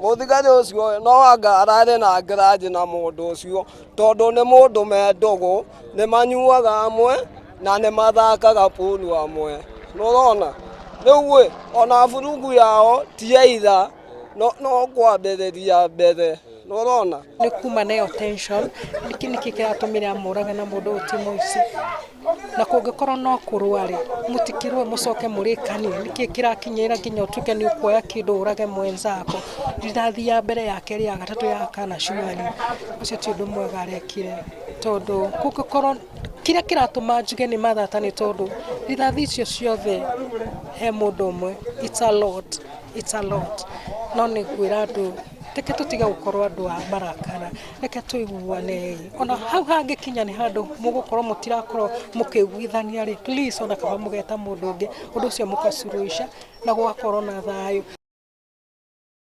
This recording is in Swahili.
muthigari ucio no anga arare na ngiraji na mundu ucio tondu ni mundu me ndogo ni manyuaga amwe na ni mathakaga pulu amwe nurona riu ona burungu yao ti aitha no kwambiriria mbere nurona ni kuma nayo tension niki kiratumira muraga na mundu uti muici na kungikorwo no kurwari mutikirwe mucoke murikanie niki kirakinyira nginya utuke ni ukuoya kindu urage mwenzako rirathia mbere ya keri ya gatatu ya kana shumani ucio ti undu mwega arekire tondu kungikorwo kira kiratuma njuge ni mathata ni tondu rirathi icio ciothe he mundu umwe it's a lot no ni gwira andu reke tutiga gukorwo andu a marakara reke tuiguane ona hau hangikinya ni handu mugukorwo mutirakorwo mukiguithania ri please ona kaba mugeta mundu ungi undu ucio mukasuruhisha na gugakorwo na thayu.